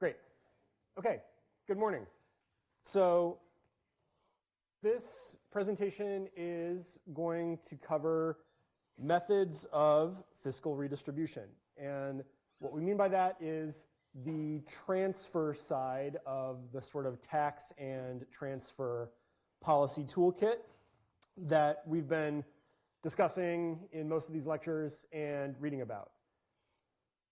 Great. Okay, good morning. So this presentation is going to cover methods of fiscal redistribution. And what we mean by that is the transfer side of the sort of tax and transfer policy toolkit that we've been discussing in most of these lectures and reading about.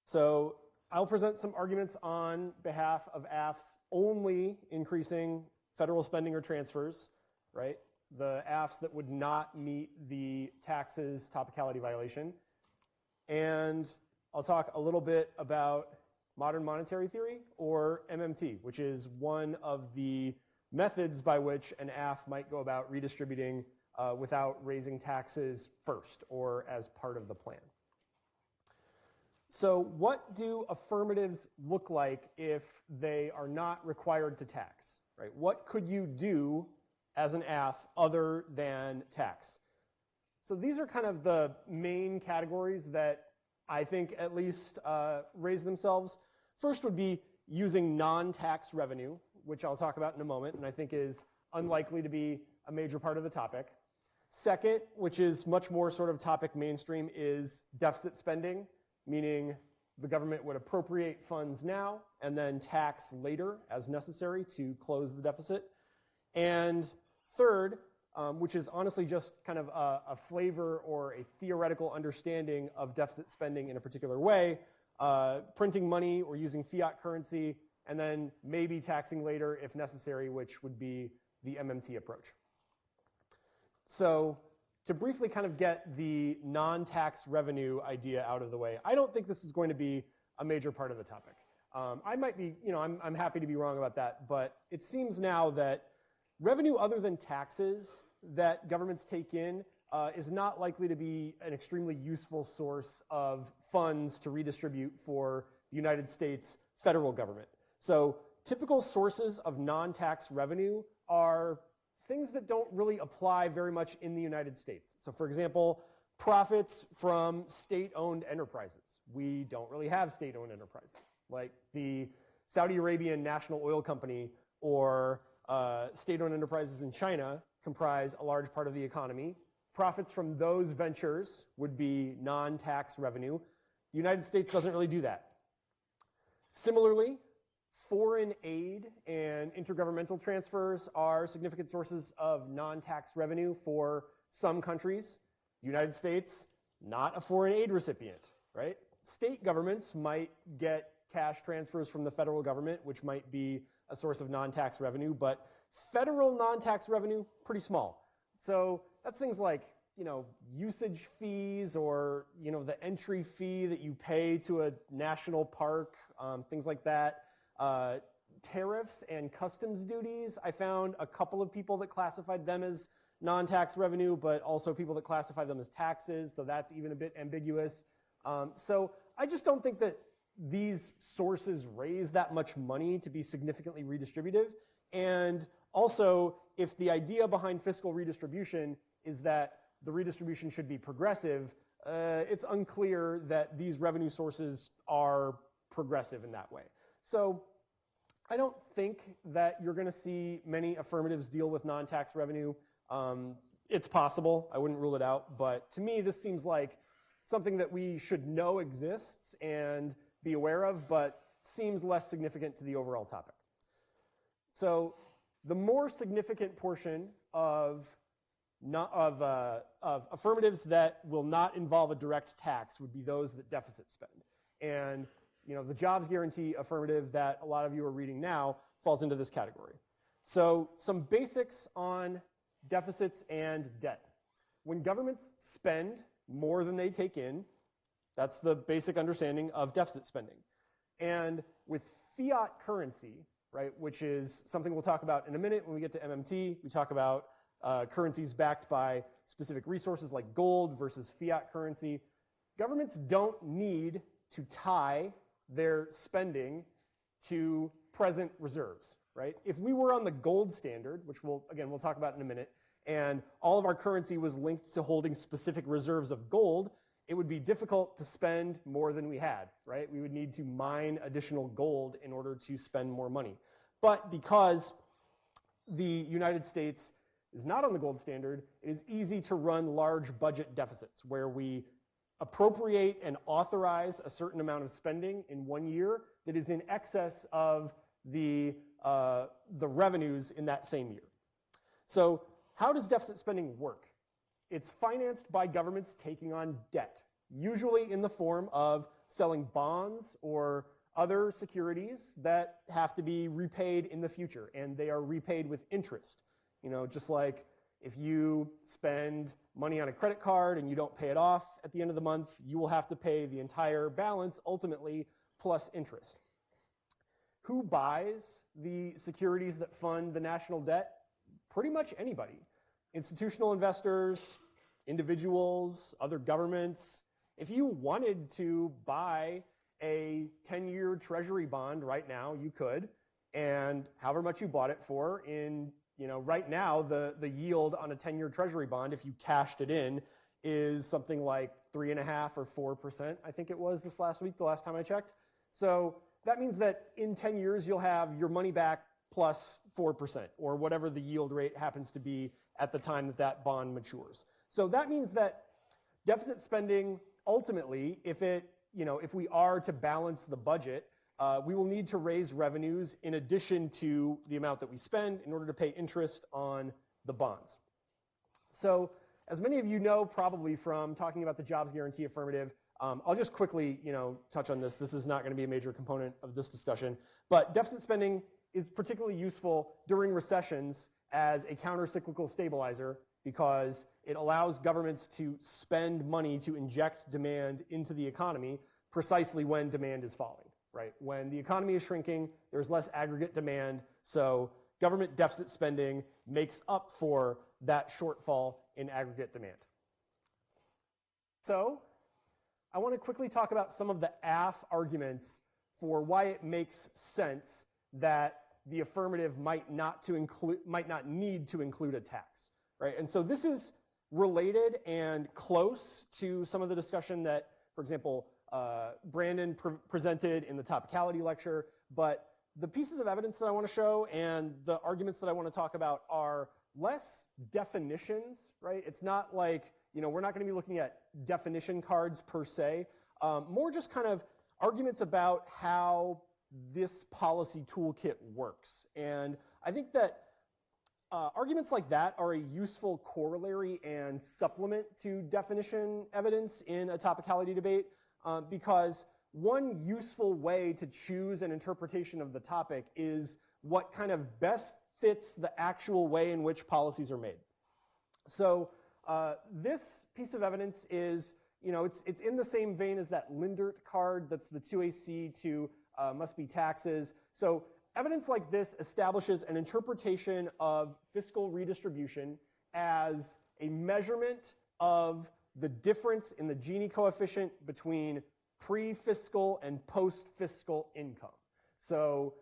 So I'll present some arguments on behalf of AFs only increasing federal spending or transfers, right? The AFs that would not meet the taxes topicality violation. And I'll talk a little bit about modern monetary theory, or MMT, which is one of the methods by which an AF might go about redistributing without raising taxes first or as part of the plan. So what do affirmatives look like if they are not required to tax, right? What could you do as an AF other than tax? So these are kind of the main categories that I think at least raise themselves. First would be using non-tax revenue, which I'll talk about in a moment, and I think is unlikely to be a major part of the topic. Second, which is much more sort of topic mainstream, is deficit spending, meaning the government would appropriate funds now and then tax later as necessary to close the deficit. And third, which is honestly just kind of a flavor or a theoretical understanding of deficit spending in a particular way, printing money or using fiat currency, and then maybe taxing later if necessary, which would be the MMT approach. So to briefly kind of get the non-tax revenue idea out of the way, I don't think this is going to be a major part of the topic. I might be, I'm happy to be wrong about that, but it seems now that revenue other than taxes that governments take in is not likely to be an extremely useful source of funds to redistribute for the United States federal government. So typical sources of non-tax revenue are things that don't really apply very much in the United States. So for example, profits from state-owned enterprises. We don't really have state-owned enterprises. Like the Saudi Arabian National Oil Company or state-owned enterprises in China comprise a large part of the economy. Profits from those ventures would be non-tax revenue. The United States doesn't really do that. Similarly, foreign aid and intergovernmental transfers are significant sources of non-tax revenue for some countries. The United States, not a foreign aid recipient, right? State governments might get cash transfers from the federal government, which might be a source of non-tax revenue, but federal non-tax revenue, pretty small. So that's things like, usage fees or, the entry fee that you pay to a national park, things like that. Tariffs and customs duties, I found a couple of people that classified them as non-tax revenue, but also people that classify them as taxes, so that's even a bit ambiguous. So I just don't think that these sources raise that much money to be significantly redistributive. And also, if the idea behind fiscal redistribution is that the redistribution should be progressive, it's unclear that these revenue sources are progressive in that way. So I don't think that you're going to see many affirmatives deal with non-tax revenue. It's possible. I wouldn't rule it out. But to me, this seems like something that we should know exists and be aware of, but seems less significant to the overall topic. So the more significant portion of affirmatives that will not involve a direct tax would be those that deficit spend. And the jobs guarantee affirmative that a lot of you are reading now falls into this category. So some basics on deficits and debt. When governments spend more than they take in, that's the basic understanding of deficit spending. And with fiat currency, right, which is something we'll talk about in a minute when we get to MMT, we talk about currencies backed by specific resources like gold versus fiat currency. Governments don't need to tie their spending to present reserves, right? If we were on the gold standard, which we'll talk about in a minute, and all of our currency was linked to holding specific reserves of gold, it would be difficult to spend more than we had, right? We would need to mine additional gold in order to spend more money. But because the United States is not on the gold standard, it is easy to run large budget deficits where we appropriate and authorize a certain amount of spending in one year that is in excess of the revenues in that same year. So how does deficit spending work? It's financed by governments taking on debt, usually in the form of selling bonds or other securities that have to be repaid in the future, and they are repaid with interest. You know, just like if you spend money on a credit card and you don't pay it off at the end of the month, you will have to pay the entire balance ultimately plus interest. Who buys the securities that fund the national debt? Pretty much anybody. Institutional investors, individuals, other governments. If you wanted to buy a 10-year treasury bond right now, you could, and however much you bought it for right now, the yield on a 10-year treasury bond, if you cashed it in, is something like 3.5% or 4%, I think it was this last week, the last time I checked. So that means that in 10 years, you'll have your money back plus 4%, or whatever the yield rate happens to be at the time that that bond matures. So that means that deficit spending, ultimately, if we are to balance the budget, we will need to raise revenues in addition to the amount that we spend in order to pay interest on the bonds. So as many of you know probably from talking about the jobs guarantee affirmative, I'll just quickly touch on this. This is not going to be a major component of this discussion, but deficit spending is particularly useful during recessions as a counter-cyclical stabilizer because it allows governments to spend money to inject demand into the economy precisely when demand is falling, right? When the economy is shrinking, there's less aggregate demand, so government deficit spending makes up for that shortfall in aggregate demand. So I want to quickly talk about some of the arguments for why it makes sense that the affirmative might not need to include a tax, right? And so this is related and close to some of the discussion that, for example, Brandon presented in the topicality lecture, but the pieces of evidence that I want to show and the arguments that I want to talk about are less definitions, right? It's not like, we're not going to be looking at definition cards per se, more just kind of arguments about how this policy toolkit works. And I think that arguments like that are a useful corollary and supplement to definition evidence in a topicality debate because one useful way to choose an interpretation of the topic is what kind of best fits the actual way in which policies are made. So this piece of evidence is, it's in the same vein as that Lindert card that's the 2AC to must be taxes. So evidence like this establishes an interpretation of fiscal redistribution as a measurement of the difference in the Gini coefficient between pre-fiscal and post-fiscal income. So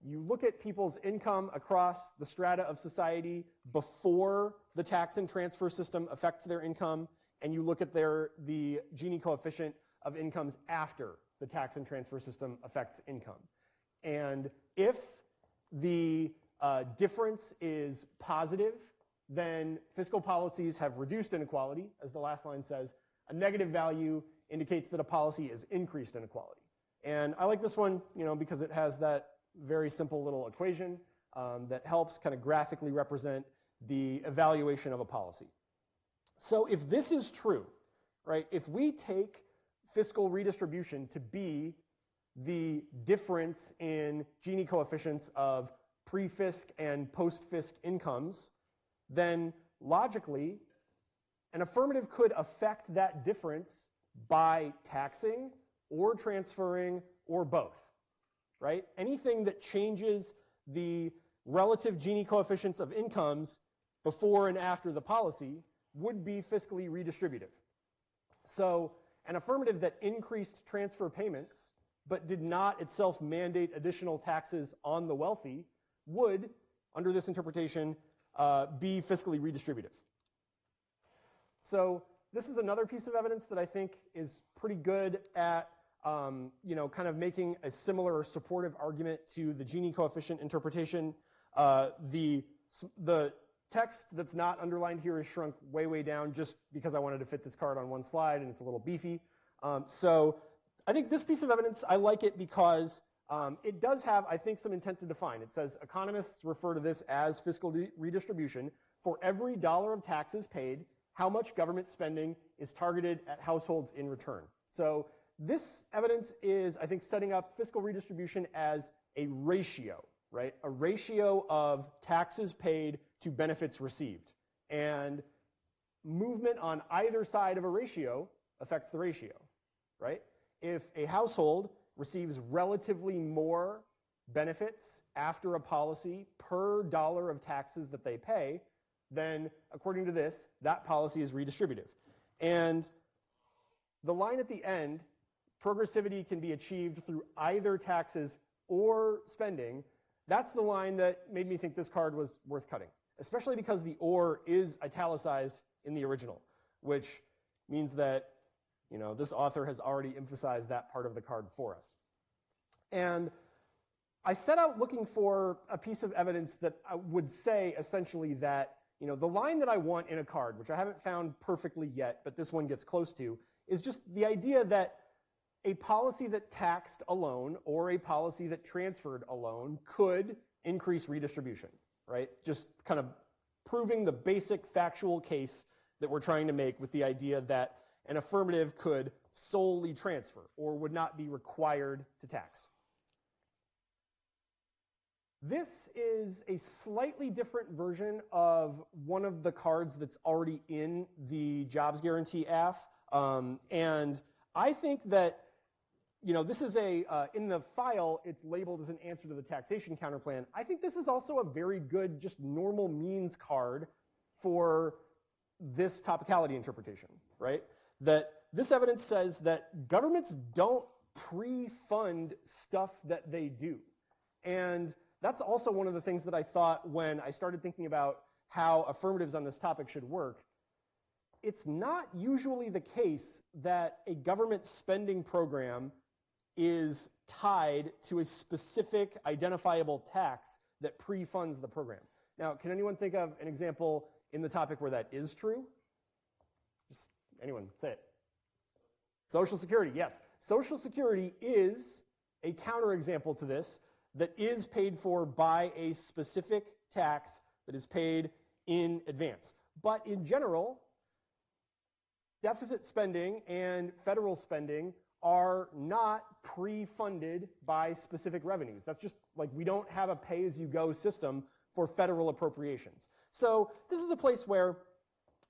you look at people's income across the strata of society before the tax and transfer system affects their income, and you look at the Gini coefficient of incomes after the tax and transfer system affects income. And if the difference is positive, then fiscal policies have reduced inequality, as the last line says. A negative value indicates that a policy has increased inequality. And I like this one, because it has that very simple little equation that helps kind of graphically represent the evaluation of a policy. So if this is true, right, if we take fiscal redistribution to be the difference in Gini coefficients of pre-fisc and post-fisc incomes, then logically, an affirmative could affect that difference by taxing or transferring or both, right? Anything that changes the relative Gini coefficients of incomes before and after the policy would be fiscally redistributive. So an affirmative that increased transfer payments but did not itself mandate additional taxes on the wealthy would, under this interpretation, be fiscally redistributive. So this is another piece of evidence that I think is pretty good at kind of making a similar or supportive argument to the Gini coefficient interpretation. The text that's not underlined here is shrunk way, way down just because I wanted to fit this card on one slide and it's a little beefy. So I think this piece of evidence, I like it because it does have, I think, some intent to define. It says economists refer to this as fiscal redistribution. For every dollar of taxes paid, how much government spending is targeted at households in return. So this evidence is, I think, setting up fiscal redistribution as a ratio, right? A ratio of taxes paid to benefits received. And movement on either side of a ratio affects the ratio, right? If a household receives relatively more benefits after a policy per dollar of taxes that they pay, then according to this, that policy is redistributive. And the line at the end, progressivity can be achieved through either taxes or spending, that's the line that made me think this card was worth cutting, especially because the or is italicized in the original, which means that this author has already emphasized that part of the card for us. And I set out looking for a piece of evidence that I would say essentially that the line that I want in a card, which I haven't found perfectly yet, but this one gets close to, is just the idea that a policy that taxed alone or a policy that transferred alone could increase redistribution, right? Just kind of proving the basic factual case that we're trying to make with the idea that an affirmative could solely transfer or would not be required to tax. This is a slightly different version of one of the cards that's already in the jobs guarantee AF. And I think that, this is in the file, it's labeled as an answer to the taxation counterplan. I think this is also a very good, just normal means card for this topicality interpretation, right? That this evidence says that governments don't pre-fund stuff that they do. And that's also one of the things that I thought when I started thinking about how affirmatives on this topic should work. It's not usually the case that a government spending program is tied to a specific identifiable tax that pre-funds the program. Now, can anyone think of an example in the topic where that is true? Just anyone, say it. Social Security, yes. Social Security is a counterexample to this that is paid for by a specific tax that is paid in advance. But in general, deficit spending and federal spending are not pre-funded by specific revenues. That's just like we don't have a pay-as-you-go system for federal appropriations. So this is a place where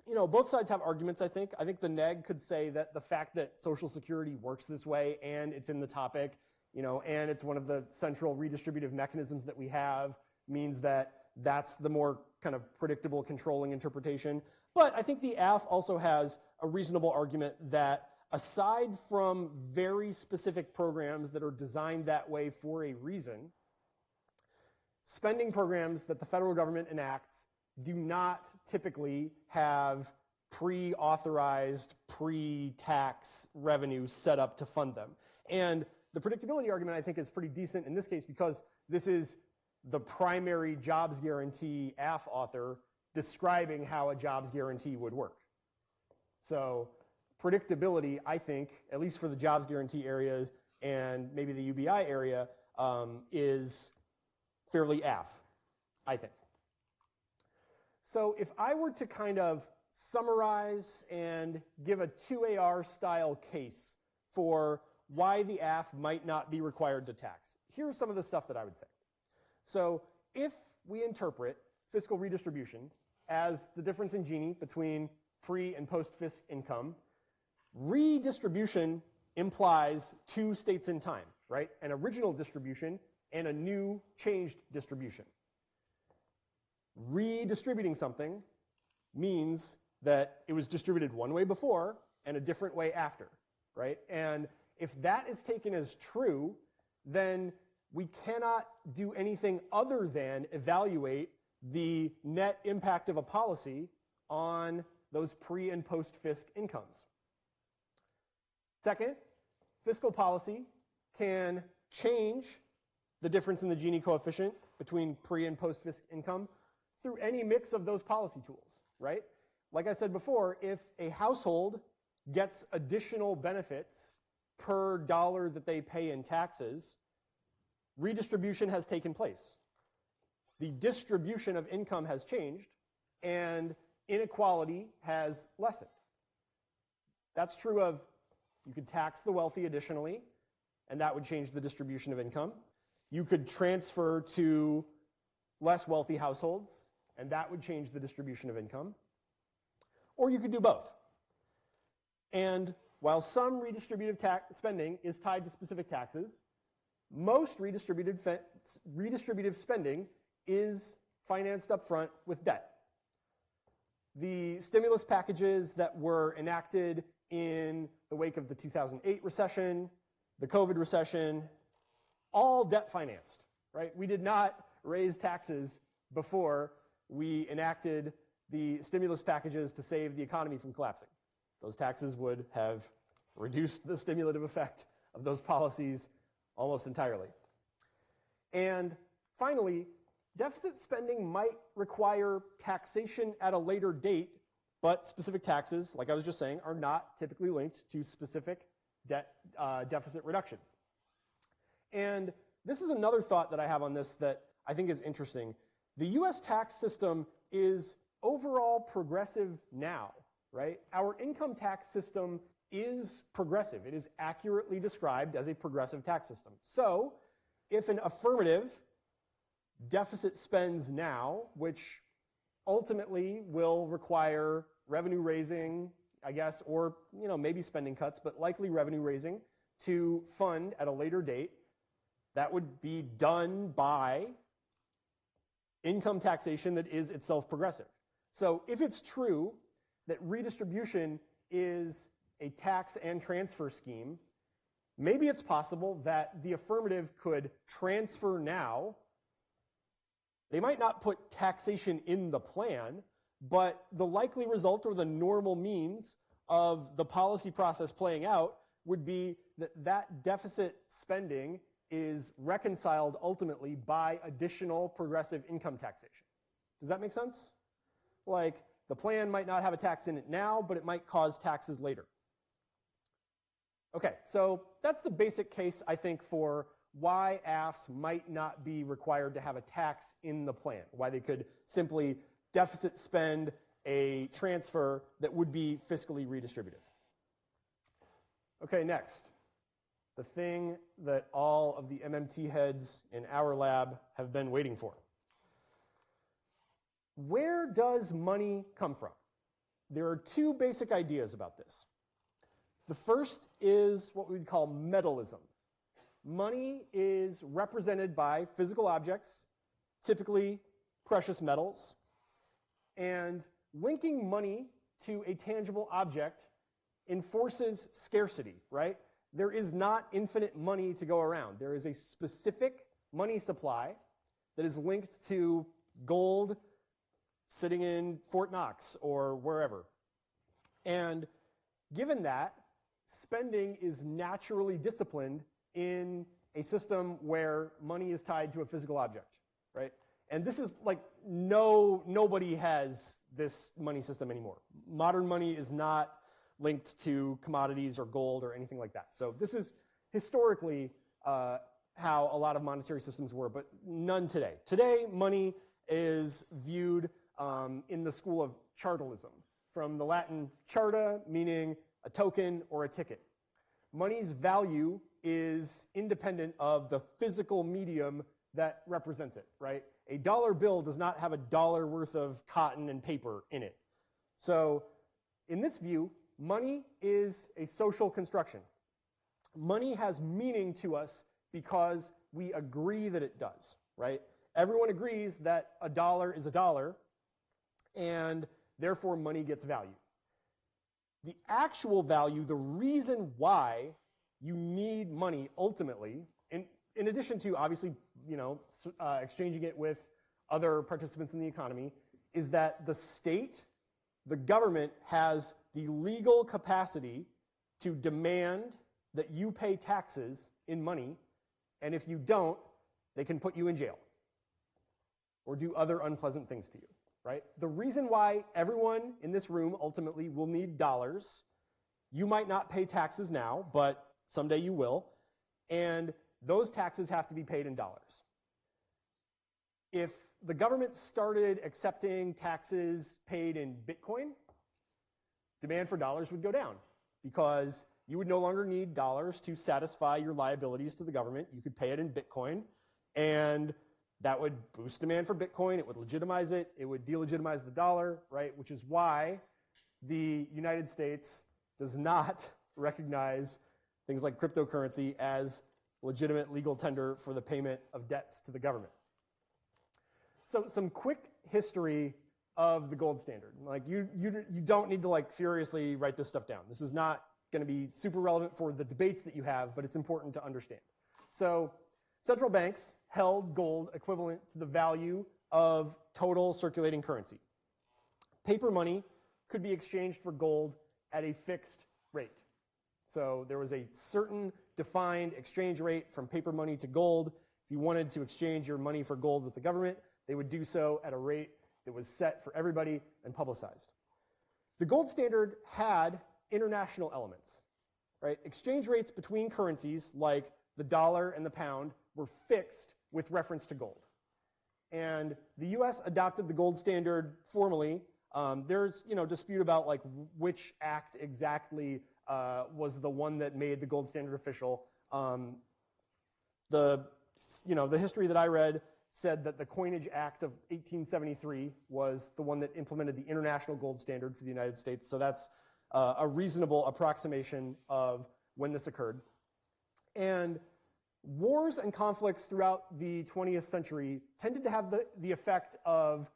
both sides have arguments, I think. I think the neg could say that the fact that Social Security works this way and it's in the topic, and it's one of the central redistributive mechanisms that we have means that that's the more kind of predictable controlling interpretation. But I think the AF also has a reasonable argument that aside from very specific programs that are designed that way for a reason, spending programs that the federal government enacts do not typically have pre-authorized, pre-tax revenue set up to fund them. And the predictability argument, I think, is pretty decent in this case because this is the primary jobs guarantee AF author describing how a jobs guarantee would work. So predictability, I think, at least for the jobs guarantee areas and maybe the UBI area, is fairly AF, I think. So if I were to kind of summarize and give a 2AR style case for why the AF might not be required to tax, here's some of the stuff that I would say. So if we interpret fiscal redistribution as the difference in Gini between pre and post-fisc income, redistribution implies two states in time, right? An original distribution and a new changed distribution. Redistributing something means that it was distributed one way before and a different way after, right? And if that is taken as true, then we cannot do anything other than evaluate the net impact of a policy on those pre- and post-fisc incomes. Second, fiscal policy can change the difference in the Gini coefficient between pre- and post-fisc income through any mix of those policy tools, right? Like I said before, if a household gets additional benefits per dollar that they pay in taxes, redistribution has taken place. The distribution of income has changed, and inequality has lessened. That's true of, you could tax the wealthy additionally, and that would change the distribution of income. You could transfer to less wealthy households, and that would change the distribution of income. Or you could do both. And while some redistributive spending is tied to specific taxes, most redistributive spending is financed up front with debt. The stimulus packages that were enacted in the wake of the 2008 recession, the COVID recession, all debt financed, right? We did not raise taxes before we enacted the stimulus packages to save the economy from collapsing. Those taxes would have reduced the stimulative effect of those policies almost entirely. And finally, deficit spending might require taxation at a later date, but specific taxes, like I was just saying, are not typically linked to specific deficit reduction. And this is another thought that I have on this that I think is interesting. The US tax system is overall progressive now, right? Our income tax system is progressive. It is accurately described as a progressive tax system. So if an affirmative deficit spends now, which ultimately will require revenue raising, I guess, or maybe spending cuts, but likely revenue raising to fund at a later date, that would be done by income taxation that is itself progressive. So if it's true that redistribution is a tax and transfer scheme, maybe it's possible that the affirmative could transfer now. They might not put taxation in the plan, but the likely result or the normal means of the policy process playing out would be that that deficit spending is reconciled ultimately by additional progressive income taxation. Does that make sense? Like, the plan might not have a tax in it now, but it might cause taxes later. Okay, so that's the basic case, I think, for why AFS might not be required to have a tax in the plan, why they could simply deficit spend a transfer that would be fiscally redistributive. Okay, next. The thing that all of the MMT heads in our lab have been waiting for. Where does money come from? There are two basic ideas about this. The first is what we would call metalism. Money is represented by physical objects, typically precious metals, and linking money to a tangible object enforces scarcity, right? There is not infinite money to go around. There is a specific money supply that is linked to gold sitting in Fort Knox or wherever. And given that, spending is naturally disciplined in a system where money is tied to a physical object, right? And this is like nobody has this money system anymore. Modern money is not linked to commodities or gold or anything like that. So this is historically how a lot of monetary systems were, but none today. Today, money is viewed in the school of chartalism, from the Latin charta, meaning a token or a ticket. Money's value is independent of the physical medium that represents it, right? A dollar bill does not have a dollar worth of cotton and paper in it. So in this view, money is a social construction. Money has meaning to us because we agree that it does, right? Everyone agrees that a dollar is a dollar, and therefore money gets value. The actual value, the reason why you need money ultimately, in addition to obviously, exchanging it with other participants in the economy, is that the state the government has the legal capacity to demand that you pay taxes in money, and if you don't, they can put you in jail or do other unpleasant things to you, right? The reason why everyone in this room ultimately will need dollars, you might not pay taxes now, but someday you will, and those taxes have to be paid in dollars. If the government started accepting taxes paid in Bitcoin, demand for dollars would go down because you would no longer need dollars to satisfy your liabilities to the government. You could pay it in Bitcoin, and that would boost demand for Bitcoin. It would legitimize it. It would delegitimize the dollar, right? Which is why the United States does not recognize things like cryptocurrency as legitimate legal tender for the payment of debts to the government. So some quick history of the gold standard. Like you don't need to like furiously write this stuff down. This is not going to be super relevant for the debates that you have, but it's important to understand. So central banks held gold equivalent to the value of total circulating currency. Paper money could be exchanged for gold at a fixed rate. So there was a certain defined exchange rate from paper money to gold. If you wanted to exchange your money for gold with the government, they would do so at a rate that was set for everybody and publicized. The gold standard had international elements, right? Exchange rates between currencies like the dollar and the pound were fixed with reference to gold. And the US adopted the gold standard formally. There's dispute about like which act exactly was the one that made the gold standard official. The history that I read said that the Coinage Act of 1873 was the one that implemented the international gold standard for the United States. So that's a reasonable approximation of when this occurred. And wars and conflicts throughout the 20th century tended to have the effect of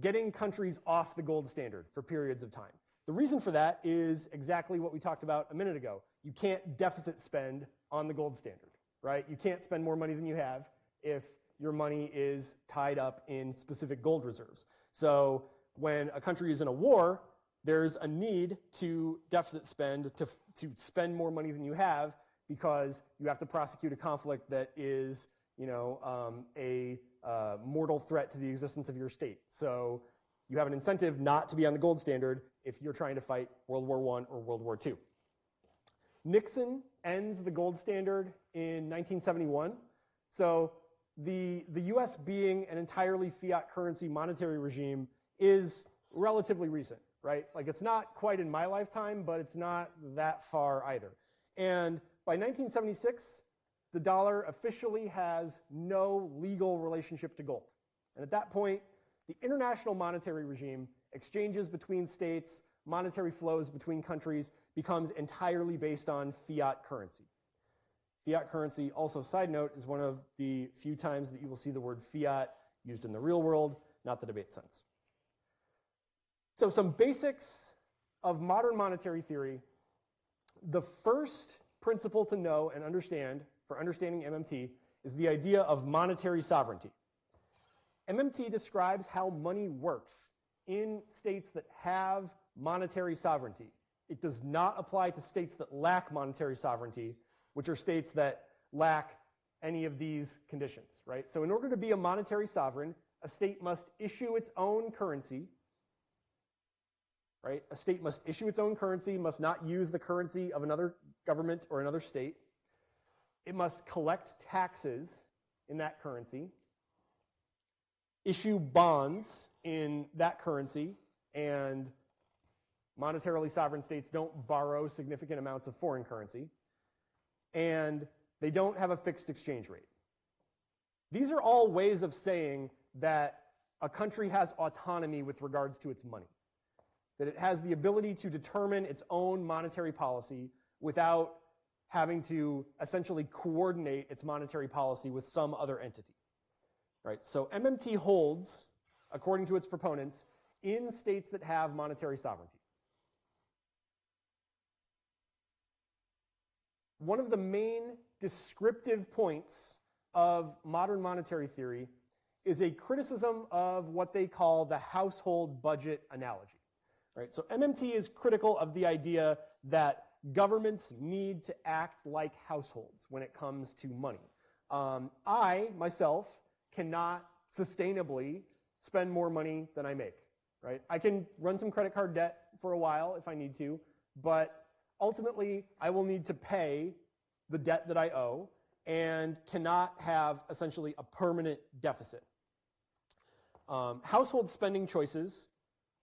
getting countries off the gold standard for periods of time. The reason for that is exactly what we talked about a minute ago. You can't deficit spend on the gold standard, right? You can't spend more money than you have if your money is tied up in specific gold reserves. So when a country is in a war, there's a need to deficit spend, to spend more money than you have, because you have to prosecute a conflict that is, a mortal threat to the existence of your state. So you have an incentive not to be on the gold standard if you're trying to fight World War I or World War II. Nixon ends the gold standard in 1971. So the US being an entirely fiat currency monetary regime is relatively recent, right? Like it's not quite in my lifetime, but it's not that far either. And by 1976, the dollar officially has no legal relationship to gold. And at that point, the international monetary regime, exchanges between states, monetary flows between countries, becomes entirely based on fiat currency. Fiat currency, also side note, is one of the few times that you will see the word fiat used in the real world, not the debate sense. So some basics of modern monetary theory. The first principle to know and understand for understanding MMT is the idea of monetary sovereignty. MMT describes how money works in states that have monetary sovereignty. It does not apply to states that lack monetary sovereignty, which are states that lack any of these conditions, right? So in order to be a monetary sovereign, a state must issue its own currency, right? A state must issue its own currency, must not use the currency of another government or another state. It must collect taxes in that currency, issue bonds in that currency, and monetarily sovereign states don't borrow significant amounts of foreign currency, and they don't have a fixed exchange rate. These are all ways of saying that a country has autonomy with regards to its money, that it has the ability to determine its own monetary policy without having to essentially coordinate its monetary policy with some other entity. Right? So MMT holds, according to its proponents, in states that have monetary sovereignty. One of the main descriptive points of modern monetary theory is a criticism of what they call the household budget analogy. right? So MMT is critical of the idea that governments need to act like households when it comes to money. I, myself, cannot sustainably spend more money than I make, right? I can run some credit card debt for a while if I need to, but ultimately I will need to pay the debt that I owe and cannot have essentially a permanent deficit. Household spending choices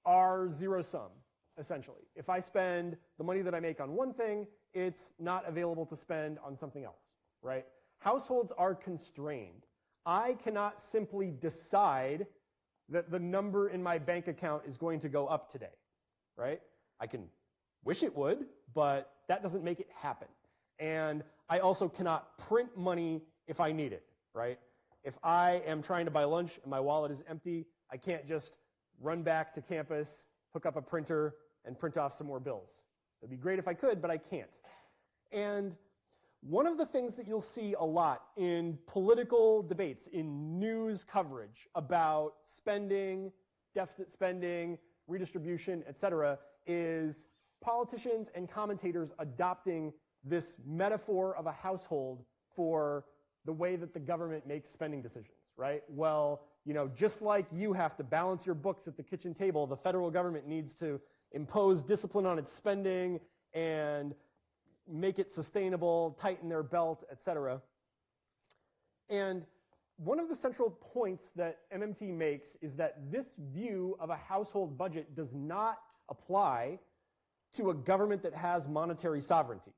are zero-sum, essentially. If I spend the money that I make on one thing, it's not available to spend on something else, right? Households are constrained. I cannot simply decide that the number in my bank account is going to go up today, right? I can wish it would, but that doesn't make it happen. And I also cannot print money if I need it, right? If I am trying to buy lunch and my wallet is empty, I can't just run back to campus, hook up a printer, and print off some more bills. It'd be great if I could, but I can't. And one of the things that you'll see a lot in political debates, in news coverage about spending, deficit spending, redistribution, et cetera, is politicians and commentators adopting this metaphor of a household for the way that the government makes spending decisions, right? Well, you know, just like you have to balance your books at the kitchen table, the federal government needs to impose discipline on its spending and make it sustainable, tighten their belt, et cetera. And one of the central points that MMT makes is that this view of a household budget does not apply to a government that has monetary sovereignty,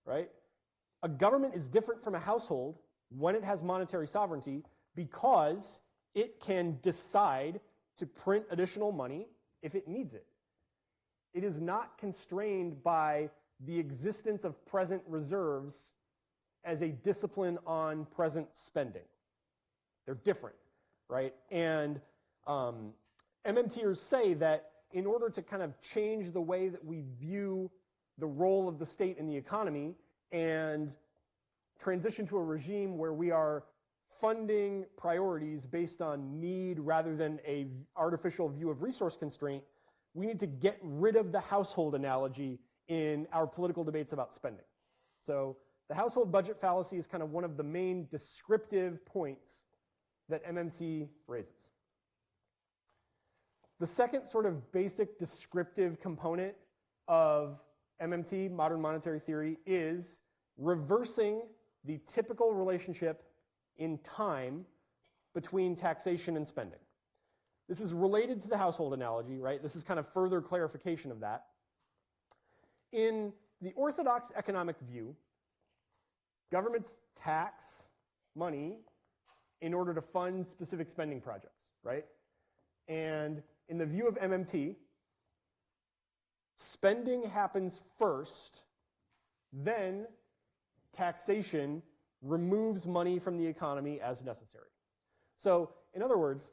right? A government is different from a household when it has monetary sovereignty because it can decide to print additional money if it needs it. It is not constrained by the existence of present reserves as a discipline on present spending. They're different, right? And MMTers say that in order to kind of change the way that we view the role of the state in the economy and transition to a regime where we are funding priorities based on need rather than an artificial view of resource constraint, we need to get rid of the household analogy in our political debates about spending. So the household budget fallacy is kind of one of the main descriptive points that MMT raises. The second sort of basic descriptive component of MMT, modern monetary theory, is reversing the typical relationship in time between taxation and spending. This is related to the household analogy, right? This is kind of further clarification of that. In the orthodox economic view, governments tax money in order to fund specific spending projects, right? And in the view of MMT, spending happens first, then taxation removes money from the economy as necessary. So, in other words,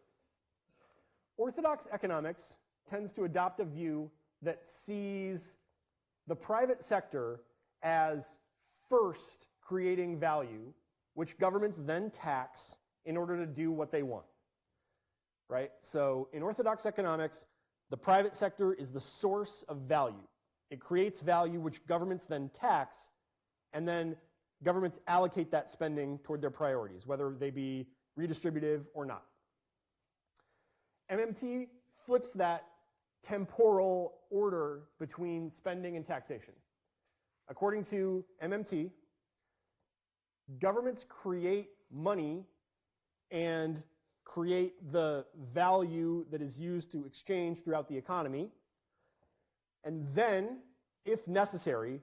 orthodox economics tends to adopt a view that sees the private sector as first creating value, which governments then tax in order to do what they want, right? So in orthodox economics, the private sector is the source of value. It creates value which governments then tax, and then governments allocate that spending toward their priorities, whether they be redistributive or not. MMT flips that temporal order between spending and taxation. According to MMT, governments create money and create the value that is used to exchange throughout the economy. And then, if necessary,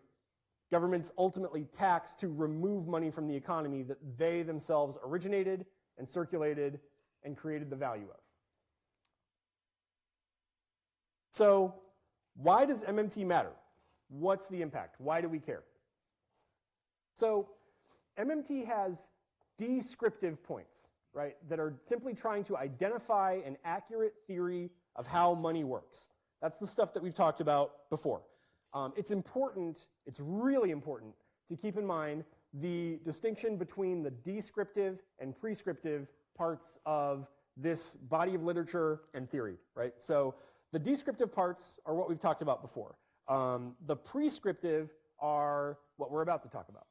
governments ultimately tax to remove money from the economy that they themselves originated and circulated and created the value of. So, why does MMT matter? What's the impact? Why do we care? So, MMT has descriptive points, right, that are simply trying to identify an accurate theory of how money works. That's the stuff that we've talked about before. It's important, it's really important to keep in mind the distinction between the descriptive and prescriptive parts of this body of literature and theory, right? So The descriptive parts are what we've talked about before. The prescriptive are what we're about to talk about.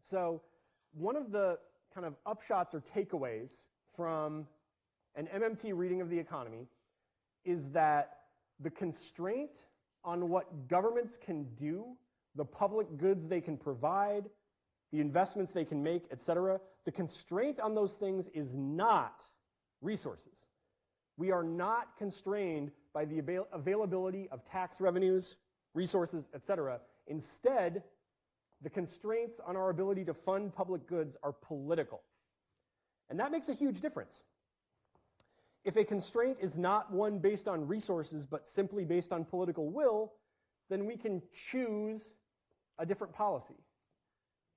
So one of the kind of upshots or takeaways from an MMT reading of the economy is that the constraint on what governments can do, the public goods they can provide, the investments they can make, etc., the constraint on those things is not resources. We are not constrained by the availability of tax revenues, resources, etc. Instead, the constraints on our ability to fund public goods are political. And that makes a huge difference. If a constraint is not one based on resources, but simply based on political will, then we can choose a different policy,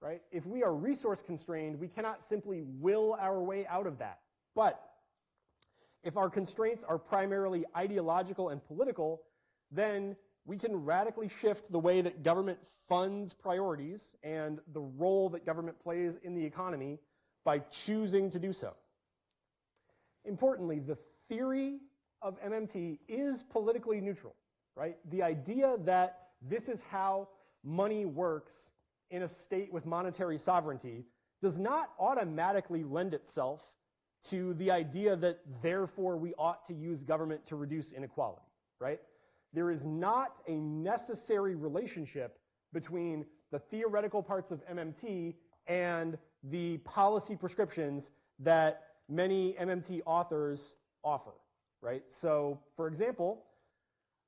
right? If we are resource constrained, we cannot simply will our way out of that. But if our constraints are primarily ideological and political, then we can radically shift the way that government funds priorities and the role that government plays in the economy by choosing to do so. Importantly, the theory of MMT is politically neutral, right? The idea that this is how money works in a state with monetary sovereignty does not automatically lend itself to the idea that therefore we ought to use government to reduce inequality, right? There is not a necessary relationship between the theoretical parts of MMT and the policy prescriptions that many MMT authors offer, right? So, for example,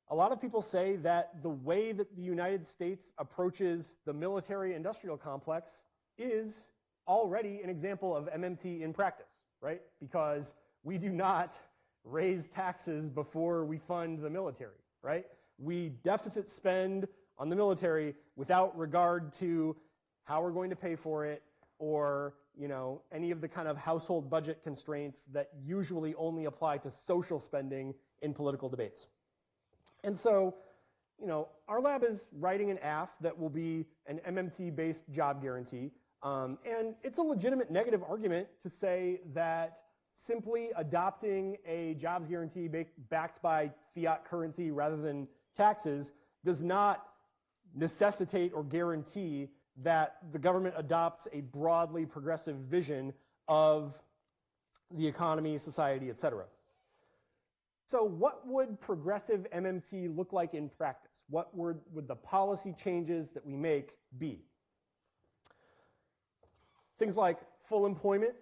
a lot of people say that the way that the United States approaches the military-industrial complex is already an example of MMT in practice, right? Because we do not raise taxes before we fund the military, right? We deficit spend on the military without regard to how we're going to pay for it or, you know, any of the kind of household budget constraints that usually only apply to social spending in political debates. And so, you know, our lab is writing an AF that will be an MMT-based job guarantee. And it's a legitimate negative argument to say that simply adopting a jobs guarantee backed by fiat currency rather than taxes does not necessitate or guarantee that the government adopts a broadly progressive vision of the economy, society, etc. So what would progressive MMT look like in practice? What would the policy changes that we make be? Things like full employment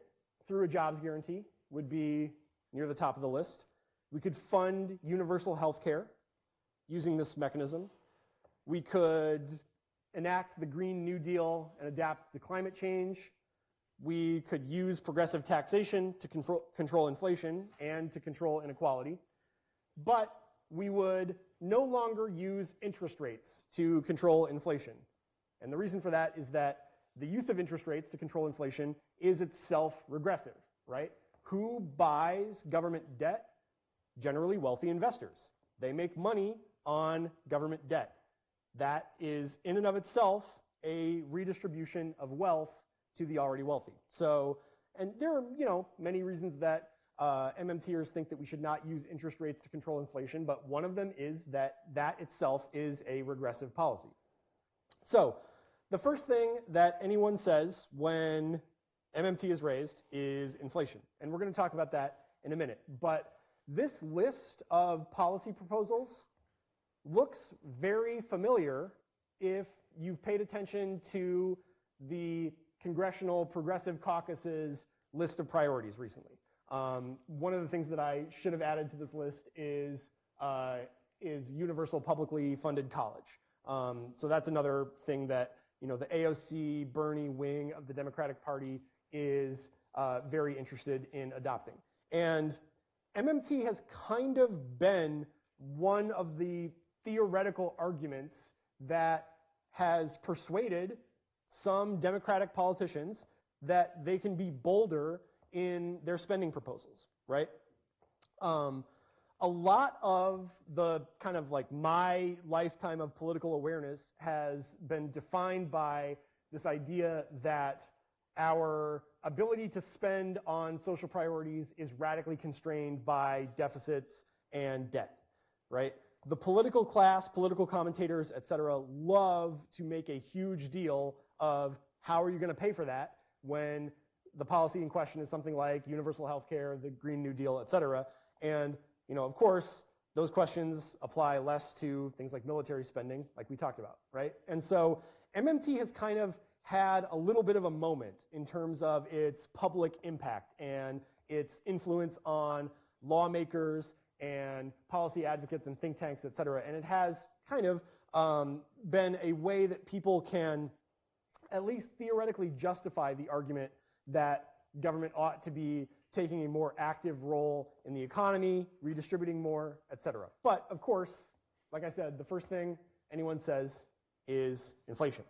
through a jobs guarantee would be near the top of the list. We could fund universal health care using this mechanism. We could enact the Green New Deal and adapt to climate change. We could use progressive taxation to control inflation and to control inequality. But we would no longer use interest rates to control inflation. And the reason for that is that the use of interest rates to control inflation is itself regressive, right? Who buys government debt? Generally wealthy investors. They make money on government debt. That is in and of itself a redistribution of wealth to the already wealthy. So, and there are, you know, many reasons that MMTers think that we should not use interest rates to control inflation, but one of them is that that itself is a regressive policy. So, the first thing that anyone says when MMT is raised is inflation. And we're going to talk about that in a minute. But this list of policy proposals looks very familiar if you've paid attention to the Congressional Progressive Caucus's list of priorities recently. One of the things that I should have added to this list is universal publicly funded college. So that's another thing that, you know, the AOC, Bernie wing of the Democratic Party is very interested in adopting. And MMT has kind of been one of the theoretical arguments that has persuaded some Democratic politicians that they can be bolder in their spending proposals, right? A lot of the kind of like my lifetime of political awareness has been defined by this idea that our ability to spend on social priorities is radically constrained by deficits and debt. right? The political class, political commentators, et cetera, love to make a huge deal of how are you going to pay for that when the policy in question is something like universal health care, the Green New Deal, et cetera. And, of course, those questions apply less to things like military spending, like we talked about, right? And so MMT has kind of had a little bit of a moment in terms of its public impact and its influence on lawmakers and policy advocates and think tanks, et cetera. And it has kind of been a way that people can at least theoretically justify the argument that government ought to be taking a more active role in the economy, redistributing more, et cetera. But of course, like I said, the first thing anyone says is inflation.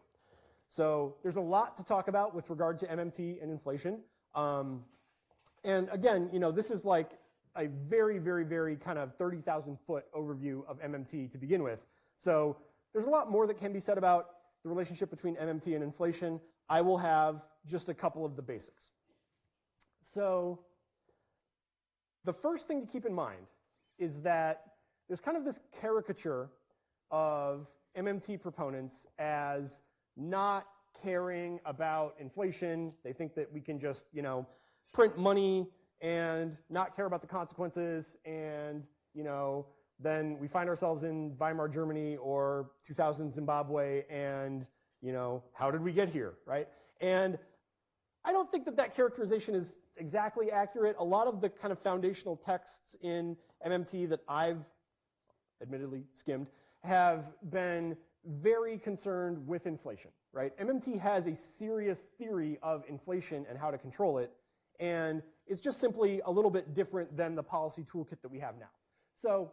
So there's a lot to talk about with regard to MMT and inflation. And again, this is like a very, very, very kind of 30,000 foot overview of MMT to begin with. So there's a lot more that can be said about the relationship between MMT and inflation. I will have just a couple of the basics. So the first thing to keep in mind is that there's kind of this caricature of MMT proponents as not caring about inflation. They think that we can just, print money and not care about the consequences, and, then we find ourselves in Weimar Germany or 2000 Zimbabwe, and, how did we get here, right? And I don't think that characterization is exactly accurate. A lot of the kind of foundational texts in MMT that I've admittedly skimmed have been very concerned with inflation, right? MMT has a serious theory of inflation and how to control it, and it's just simply a little bit different than the policy toolkit that we have now. So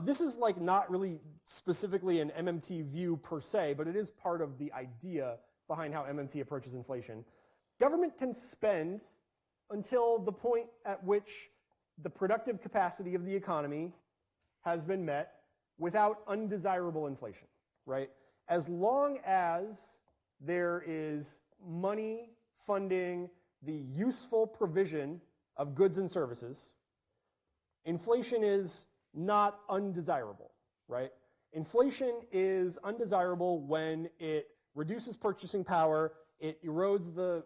this is like not really specifically an MMT view per se, but it is part of the idea behind how MMT approaches inflation. Government can spend until the point at which the productive capacity of the economy has been met without undesirable inflation, right? As long as there is money funding the useful provision of goods and services, inflation is not undesirable, right? Inflation is undesirable when it reduces purchasing power, it erodes the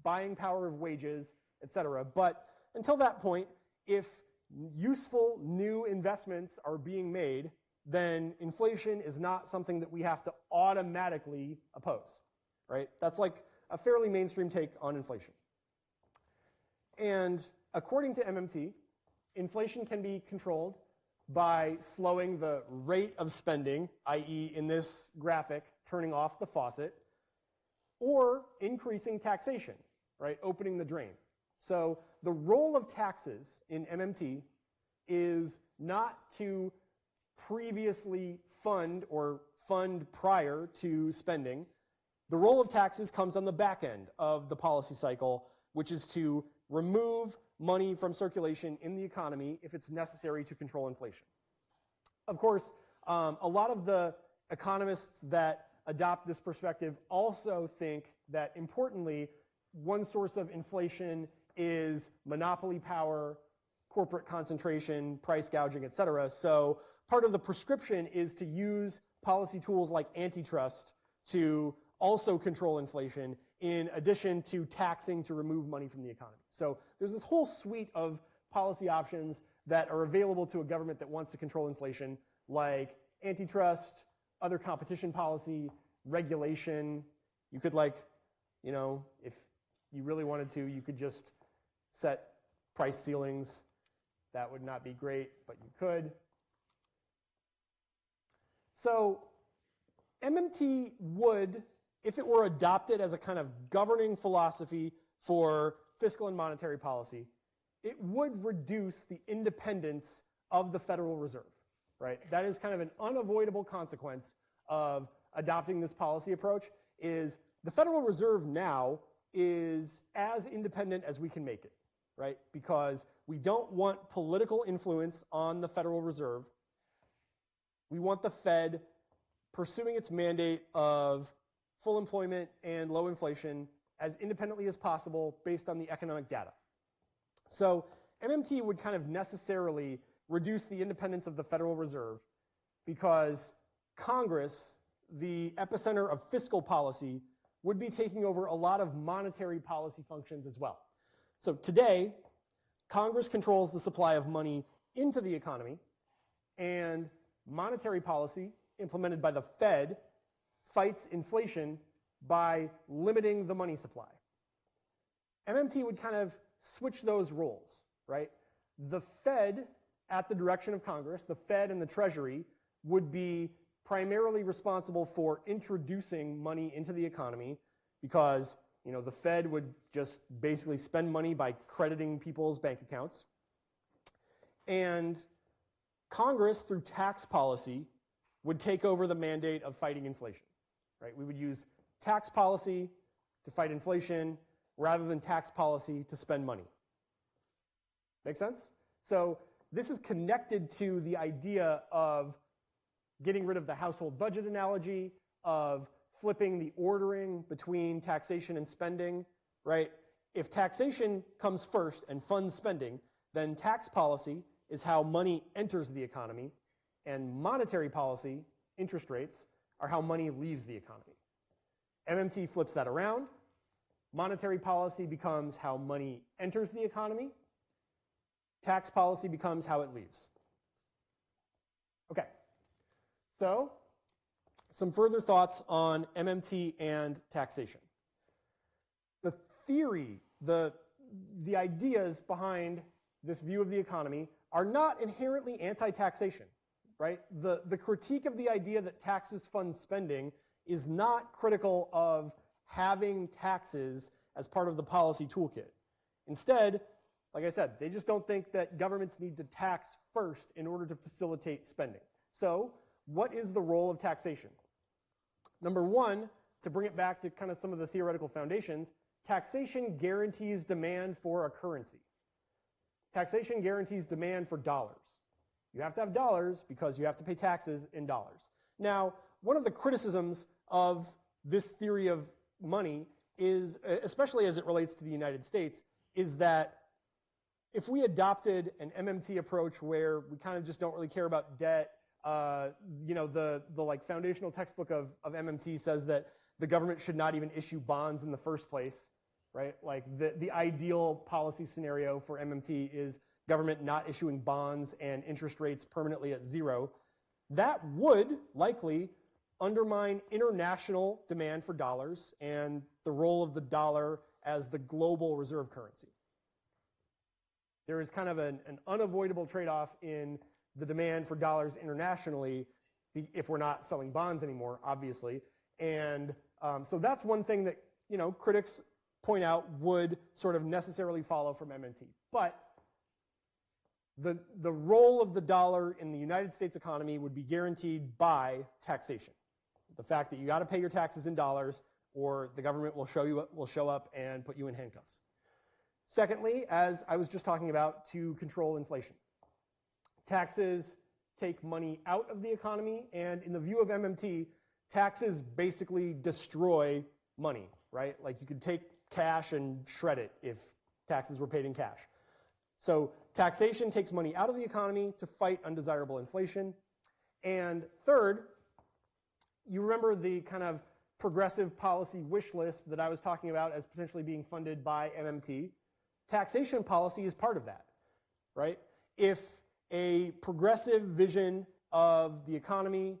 buying power of wages, et cetera. But until that point, if useful new investments are being made, then inflation is not something that we have to automatically oppose, right? That's like a fairly mainstream take on inflation. And according to MMT, inflation can be controlled by slowing the rate of spending, i.e. in this graphic, turning off the faucet, or increasing taxation, right? Opening the drain. So the role of taxes in MMT is not to previously fund or fund prior to spending. The role of taxes comes on the back end of the policy cycle, which is to remove money from circulation in the economy if it's necessary to control inflation. Of course, a lot of the economists that adopt this perspective also think that, importantly, one source of inflation is monopoly power, corporate concentration, price gouging, et cetera. So part of the prescription is to use policy tools like antitrust to also control inflation in addition to taxing to remove money from the economy. So there's this whole suite of policy options that are available to a government that wants to control inflation, like antitrust, other competition policy, regulation. You could if you really wanted to, you could just set price ceilings. That would not be great, but you could. So MMT would, if it were adopted as a kind of governing philosophy for fiscal and monetary policy, it would reduce the independence of the Federal Reserve, right? That is kind of an unavoidable consequence of adopting this policy approach. Is the Federal Reserve now is as independent as we can make it, right? Because we don't want political influence on the Federal Reserve. We want the Fed pursuing its mandate of full employment and low inflation as independently as possible based on the economic data. So MMT would kind of necessarily reduce the independence of the Federal Reserve because Congress, the epicenter of fiscal policy, would be taking over a lot of monetary policy functions as well. So today, Congress controls the supply of money into the economy, and monetary policy implemented by the Fed fights inflation by limiting the money supply. MMT would kind of switch those roles, right? The Fed, at the direction of Congress, the Fed and the Treasury would be primarily responsible for introducing money into the economy because, you know, the Fed would just basically spend money by crediting people's bank accounts. And Congress, through tax policy, would take over the mandate of fighting inflation, right? We would use tax policy to fight inflation rather than tax policy to spend money. Make sense? So this is connected to the idea of getting rid of the household budget analogy, of flipping the ordering between taxation and spending, right? If taxation comes first and funds spending, then tax policy is how money enters the economy, and monetary policy, interest rates, are how money leaves the economy. MMT flips that around. Monetary policy becomes how money enters the economy. Tax policy becomes how it leaves. Okay, so some further thoughts on MMT and taxation. The theory, the ideas behind this view of the economy are not inherently anti-taxation, right? The critique of the idea that taxes fund spending is not critical of having taxes as part of the policy toolkit. Instead, like I said, they just don't think that governments need to tax first in order to facilitate spending. So, what is the role of taxation? Number one, to bring it back to kind of some of the theoretical foundations, taxation guarantees demand for a currency. Taxation guarantees demand for dollars. You have to have dollars because you have to pay taxes in dollars. Now, one of the criticisms of this theory of money is, especially as it relates to the United States, is that if we adopted an MMT approach where we kind of just don't really care about debt, you know, the like foundational textbook of MMT says that the government should not even issue bonds in the first place, right? Like the ideal policy scenario for MMT is government not issuing bonds and interest rates permanently at zero. That would likely undermine international demand for dollars and the role of the dollar as the global reserve currency. There is kind of an unavoidable trade-off in the demand for dollars internationally if we're not selling bonds anymore, obviously. And so that's one thing that, you know, critics point out would sort of necessarily follow from MMT. But the role of the dollar in the United States economy would be guaranteed by taxation. The fact that you got to pay your taxes in dollars or the government will show up and put you in handcuffs. Secondly, as I was just talking about, to control inflation. Taxes take money out of the economy, and in the view of MMT, taxes basically destroy money, right? Like you could take cash and shred it if taxes were paid in cash. So taxation takes money out of the economy to fight undesirable inflation. And third, you remember the kind of progressive policy wish list that I was talking about as potentially being funded by MMT. Taxation policy is part of that, right? If a progressive vision of the economy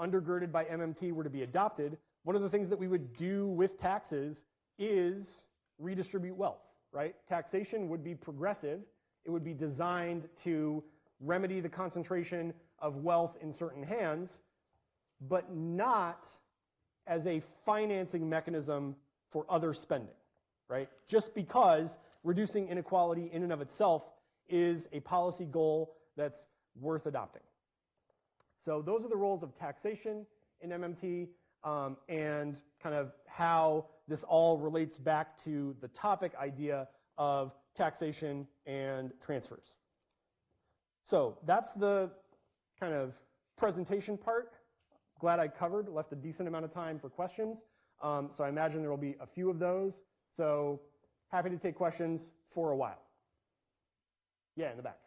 undergirded by MMT were to be adopted, one of the things that we would do with taxes is redistribute wealth, right? Taxation would be progressive. It would be designed to remedy the concentration of wealth in certain hands, but not as a financing mechanism for other spending, right? Just because reducing inequality in and of itself is a policy goal that's worth adopting. So those are the roles of taxation in MMT and kind of how this all relates back to the topic idea of taxation and transfers. So that's the kind of presentation part. Glad I covered, left a decent amount of time for questions. So I imagine there will be a few of those. So happy to take questions for a while. Yeah, in the back.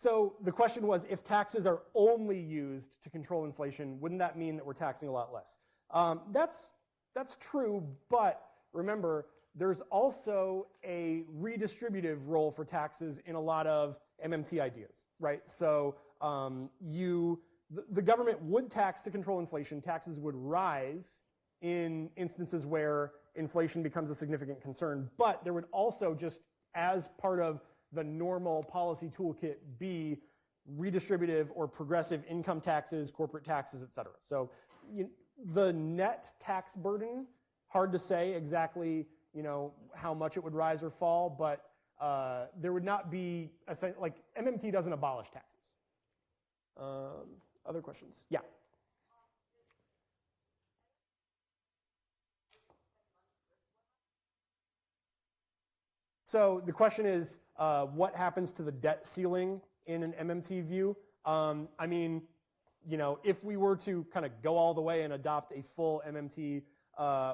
So the question was, if taxes are only used to control inflation, wouldn't that mean that we're taxing a lot less? That's true, but remember, there's also a redistributive role for taxes in a lot of MMT ideas, right? So the government would tax to control inflation. Taxes would rise in instances where inflation becomes a significant concern, but there would also, just as part of the normal policy toolkit, be redistributive or progressive income taxes, corporate taxes, et cetera. So the net tax burden, hard to say exactly how much it would rise or fall, but there would not be, like MMT doesn't abolish taxes. Other questions? Yeah. So the question is, what happens to the debt ceiling in an MMT view? I mean, if we were to kind of go all the way and adopt a full MMT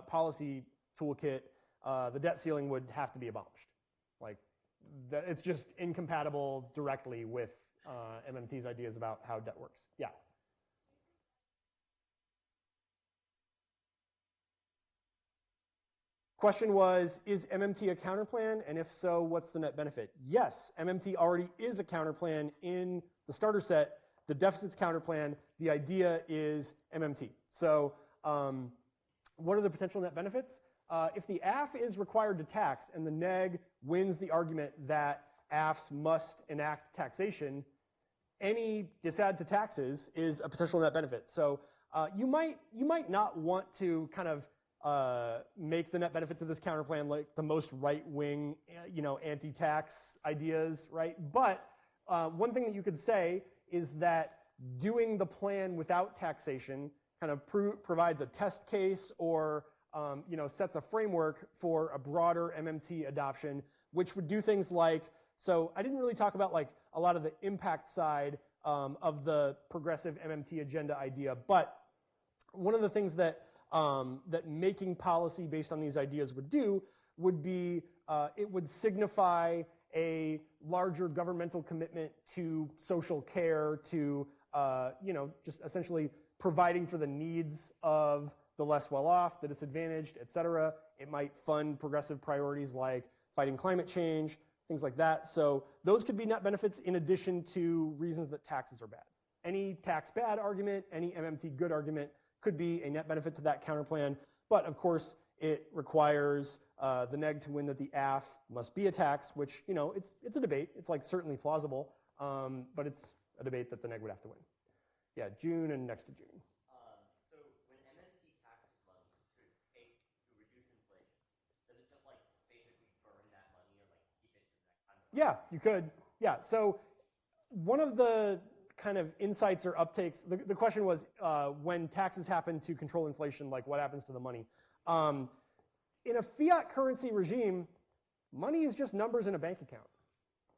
policy toolkit, the debt ceiling would have to be abolished. Like, it's just incompatible directly with MMT's ideas about how debt works. Yeah. Question was, is MMT a counterplan? And if so, what's the net benefit? Yes, MMT already is a counterplan in the starter set. The deficit's counterplan. The idea is MMT. So what are the potential net benefits? If the AF is required to tax and the neg wins the argument that AFs must enact taxation, any disadd to taxes is a potential net benefit. So you might not want to kind of make the net benefit to this counterplan like the most right-wing, anti-tax ideas, right? But one thing that you could say is that doing the plan without taxation kind of provides a test case or sets a framework for a broader MMT adoption, which would do things like, so I didn't really talk about like a lot of the impact side of the progressive MMT agenda idea, but one of the things that making policy based on these ideas would do would be it would signify a larger governmental commitment to social care, to just essentially providing for the needs of the less well-off, the disadvantaged, et cetera. It might fund progressive priorities like fighting climate change, things like that. So those could be net benefits in addition to reasons that taxes are bad. Any tax bad argument, any MMT good argument could be a net benefit to that counterplan. But of course, it requires the neg to win that the AF must be a tax, which, it's a debate. It's like certainly plausible, but it's a debate that the neg would have to win. Yeah, June and next to June. So when MMT taxes money to reduce inflation, does it just like basically burn that money or like keep it to the next time? Yeah, you could. Yeah, so one of the kind of insights or uptakes, the question was when taxes happen to control inflation, like what happens to the money? In a fiat currency regime, money is just numbers in a bank account,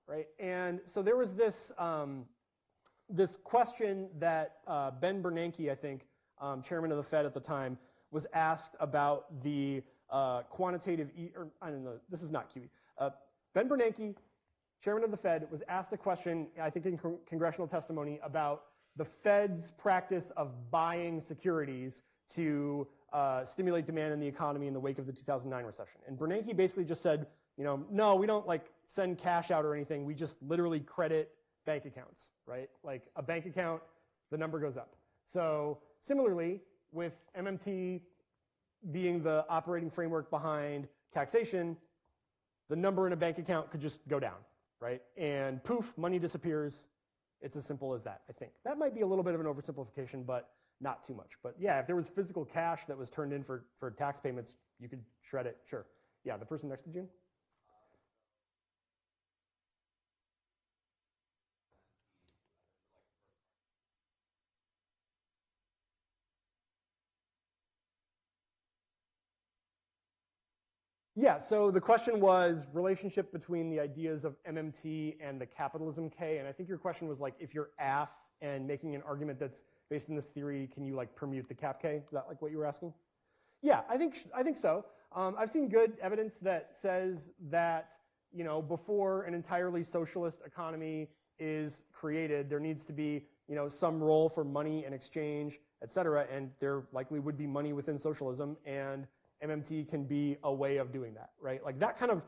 right? And so there was this this question that Ben Bernanke, I think, chairman of the Fed at the time, was asked about the quantitative, I don't know, this is not QE. Ben Bernanke, chairman of the Fed, was asked a question, I think in congressional testimony, about the Fed's practice of buying securities to stimulate demand in the economy in the wake of the 2009 recession. And Bernanke basically just said, no, we don't like send cash out or anything. We just literally credit bank accounts, right? Like a bank account, the number goes up. So similarly, with MMT being the operating framework behind taxation, the number in a bank account could just go down, right? And poof, money disappears. It's as simple as that, I think. That might be a little bit of an oversimplification, but not too much. But yeah, if there was physical cash that was turned in for tax payments, you could shred it, sure. Yeah, the person next to June? Yeah, so the question was relationship between the ideas of MMT and the capitalism K, and I think your question was like, if you're AF and making an argument that's based in this theory, can you like permute the cap K? Is that like what you were asking? Yeah, I think so. I've seen good evidence that says that, before an entirely socialist economy is created, there needs to be, some role for money and exchange, et cetera, and there likely would be money within socialism, and MMT can be a way of doing that, right? Like that kind of,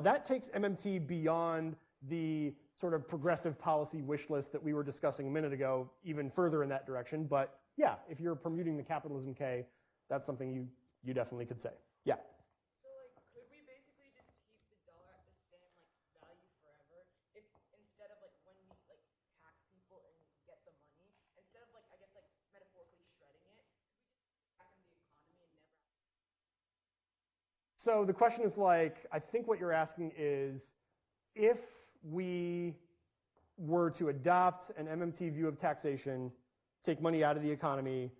that takes MMT beyond the sort of progressive policy wish list that we were discussing a minute ago, even further in that direction. But yeah, if you're permuting the capitalism K, that's something you definitely could say. Yeah. So like, could we basically just keep the dollar at the same like value forever? If instead of like when we like tax people and get the money, instead of like I guess like metaphorically shredding it, could we just put it back in the economy and never? So the question is like, I think what you're asking is, if we were to adopt an MMT view of taxation, take money out of the economy,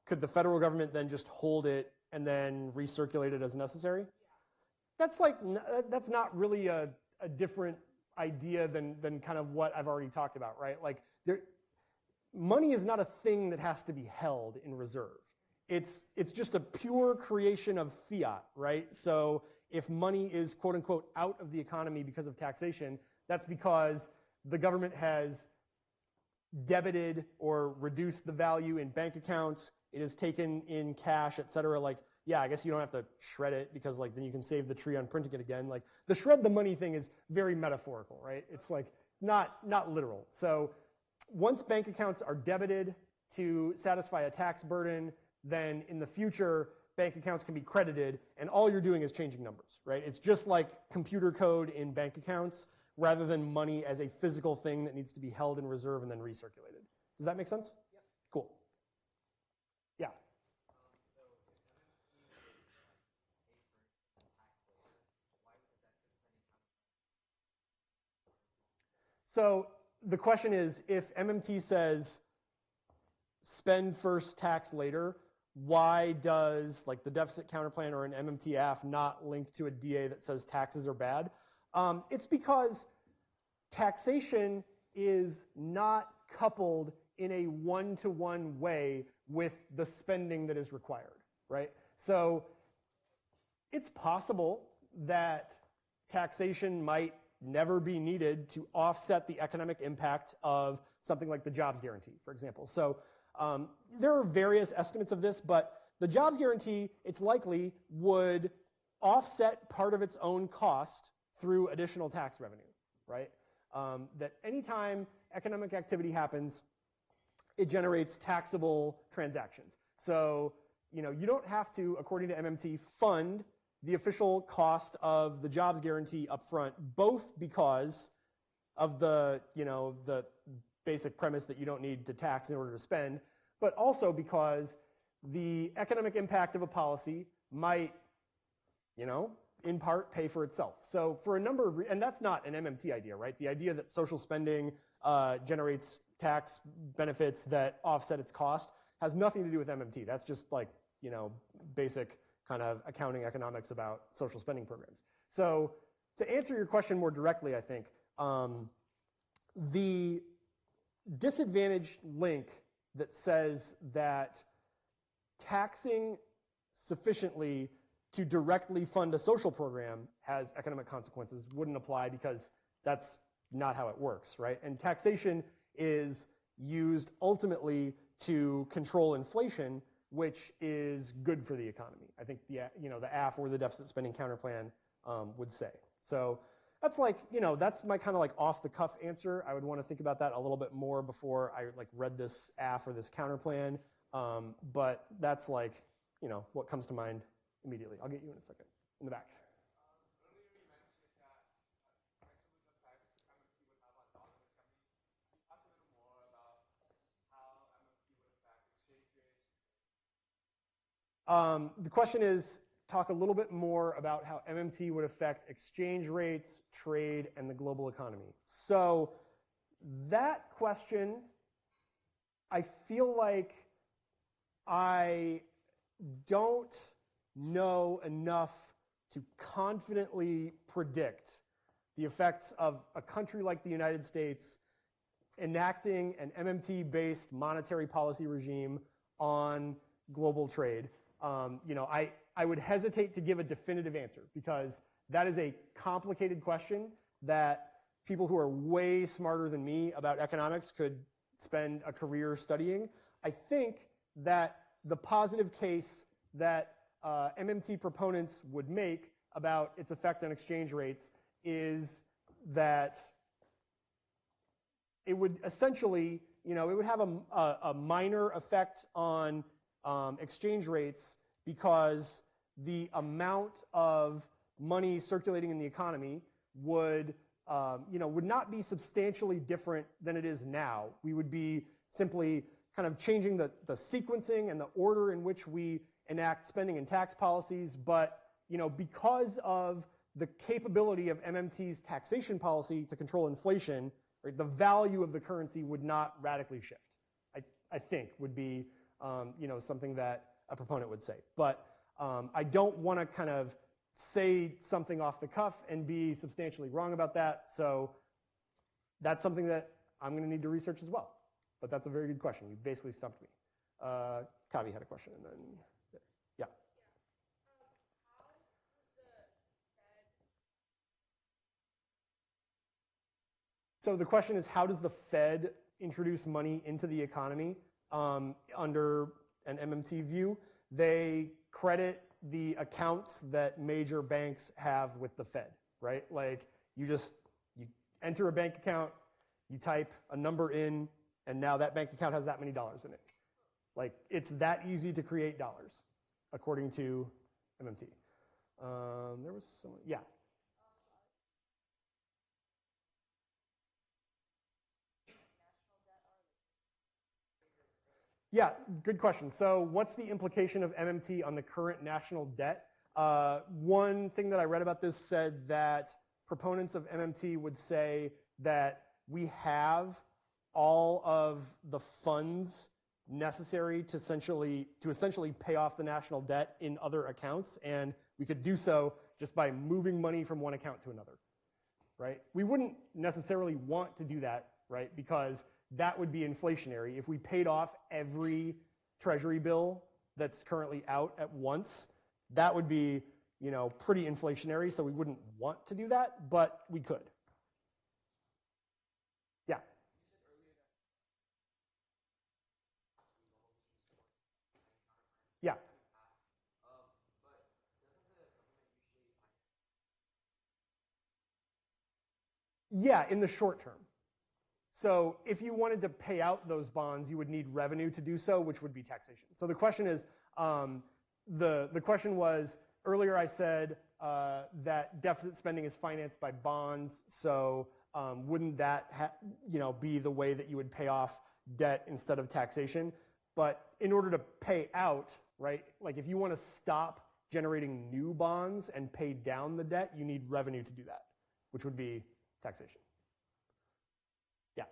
could the federal government then just hold it and then recirculate it as necessary? Yeah. That's not really a different idea than kind of what I've already talked about, right? Like money is not a thing that has to be held in reserve. It's just a pure creation of fiat, right? So if money is quote unquote out of the economy because of taxation, that's because the government has debited or reduced the value in bank accounts. It is taken in cash, et cetera. Like, yeah, I guess you don't have to shred it because like then you can save the tree on printing it again. Like the shred the money thing is very metaphorical, right? It's like not literal. So once bank accounts are debited to satisfy a tax burden, then in the future, bank accounts can be credited, and all you're doing is changing numbers, right? It's just like computer code in bank accounts rather than money as a physical thing that needs to be held in reserve and then recirculated. Does that make sense? Yep. Cool. Yeah. So if MMT would pay for tax later, why would the deficit spending So the question is, if MMT says spend first, tax later, why does like the deficit counterplan or an MMT-AF not link to a DA that says taxes are bad? It's because taxation is not coupled in a one-to-one way with the spending that is required, right? So it's possible that taxation might never be needed to offset the economic impact of something like the jobs guarantee, for example. So there are various estimates of this, but the jobs guarantee, it's likely, would offset part of its own cost through additional tax revenue, right? That anytime economic activity happens, it generates taxable transactions. So, you don't have to, according to MMT, fund the official cost of the jobs guarantee up front, both because of the basic premise that you don't need to tax in order to spend, but also because the economic impact of a policy might, in part pay for itself. So for a number of, and that's not an MMT idea, right? The idea that social spending generates tax benefits that offset its cost has nothing to do with MMT. That's just like, basic kind of accounting economics about social spending programs. So to answer your question more directly, I think, the disadvantaged link that says that taxing sufficiently to directly fund a social program has economic consequences wouldn't apply because that's not how it works, right? And taxation is used ultimately to control inflation, which is good for the economy. I think the AF or the deficit spending counterplan would say. So that's like, that's my kind of like off the cuff answer. I would want to think about that a little bit more before I like read this AF or this counterplan. But that's like, what comes to mind immediately. I'll get you in a second in the back. Earlier you mentioned that maximum effects MMT would have on dollar economy. Can you talk a little more about how MMT would affect exchange rates? The question is, talk a little bit more about how MMT would affect exchange rates, trade, and the global economy. So that question, I feel like I don't know enough to confidently predict the effects of a country like the United States enacting an MMT-based monetary policy regime on global trade. I would hesitate to give a definitive answer because that is a complicated question that people who are way smarter than me about economics could spend a career studying. I think that the positive case that MMT proponents would make about its effect on exchange rates is that it would essentially, it would have a minor effect on exchange rates because the amount of money circulating in the economy would not be substantially different than it is now. We would be simply kind of changing the sequencing and the order in which we enact spending and tax policies, but because of the capability of MMT's taxation policy to control inflation, right, the value of the currency would not radically shift. I think would be something that a proponent would say. But I don't want to kind of say something off the cuff and be substantially wrong about that. So that's something that I'm going to need to research as well. But that's a very good question. You basically stumped me. Kavi had a question, and then yeah. So the question is, how does the Fed introduce money into the economy under an MMT view? They credit the accounts that major banks have with the Fed, right? Like you enter a bank account, you type a number in, and now that bank account has that many dollars in it. Like it's that easy to create dollars, according to MMT. There was someone, yeah. Yeah, good question. So what's the implication of MMT on the current national debt? One thing that I read about this said that proponents of MMT would say that we have all of the funds necessary to essentially pay off the national debt in other accounts, and we could do so just by moving money from one account to another, right? We wouldn't necessarily want to do that, right? Because that would be inflationary. If we paid off every treasury bill that's currently out at once, that would be, pretty inflationary, so we wouldn't want to do that, but we could. Yeah. Yeah. Yeah, in the short term. So if you wanted to pay out those bonds, you would need revenue to do so, which would be taxation. So the question is, the question was, earlier I said that deficit spending is financed by bonds, so wouldn't that be the way that you would pay off debt instead of taxation? But in order to pay out, right, like if you want to stop generating new bonds and pay down the debt, you need revenue to do that, which would be taxation. Yeah.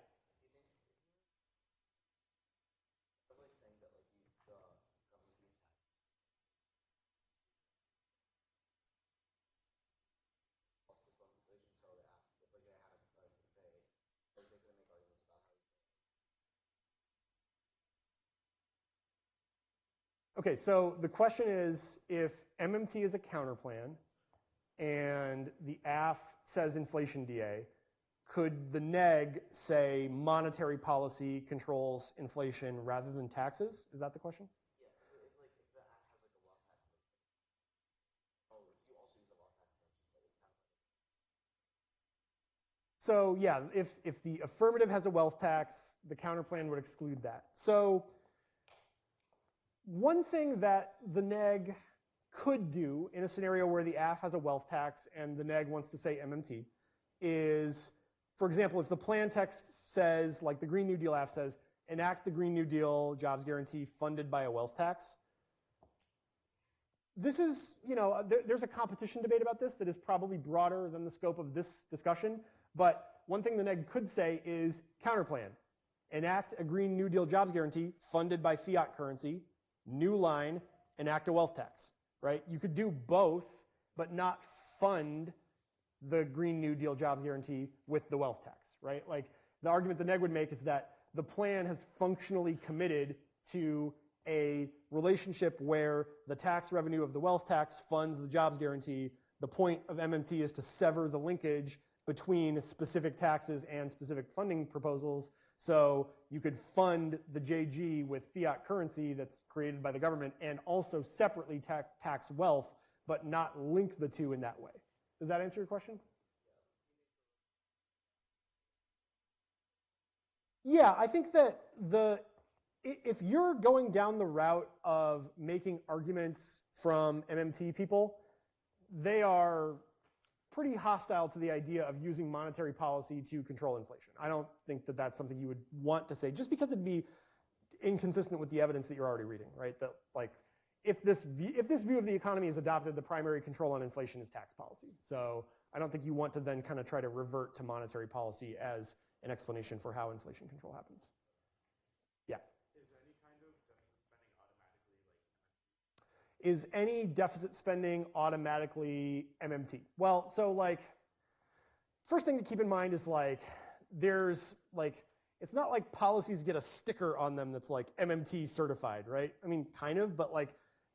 Okay, so the question is, if MMT is a counterplan and the AF says inflation DA, could the neg say monetary policy controls inflation rather than taxes? Is that the question? Yeah, so if the AF has like a wealth tax, you also use a wealth tax, So yeah, if the affirmative has a wealth tax, the counterplan would exclude that. So one thing that the neg could do in a scenario where the AF has a wealth tax and the neg wants to say MMT is, for example, if the plan text says, like the Green New Deal AF says, enact the Green New Deal jobs guarantee funded by a wealth tax. This is, there's a competition debate about this that is probably broader than the scope of this discussion, but one thing the neg could say is counterplan. Enact a Green New Deal jobs guarantee funded by fiat currency, new line, enact a wealth tax, right? You could do both, but not fund the Green New Deal jobs guarantee with the wealth tax, right? Like the argument the neg would make is that the plan has functionally committed to a relationship where the tax revenue of the wealth tax funds the jobs guarantee. The point of MMT is to sever the linkage between specific taxes and specific funding proposals. So you could fund the JG with fiat currency that's created by the government and also separately tax wealth, but not link the two in that way. Does that answer your question? Yeah, I think that if you're going down the route of making arguments from MMT people, they are pretty hostile to the idea of using monetary policy to control inflation. I don't think that that's something you would want to say, just because it'd be inconsistent with the evidence that you're already reading, right? That like, if this view of the economy is adopted, the primary control on inflation is tax policy. So I don't think you want to then kind of try to revert to monetary policy as an explanation for how inflation control happens. Yeah. Is any deficit spending automatically MMT? Well, so like, first thing to keep in mind is like, there's like, it's not like policies get a sticker on them that's like MMT certified, right? I mean, kind of, but like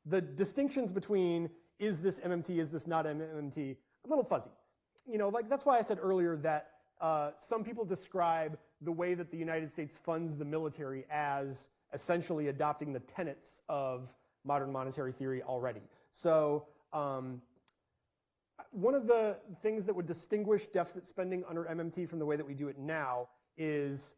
the distinctions between is this MMT, is this not MMT, a little fuzzy. You know, like that's why I said earlier that some people describe the way that the United States funds the military as essentially adopting the tenets of modern monetary theory already. So one of the things that would distinguish deficit spending under MMT from the way that we do it now is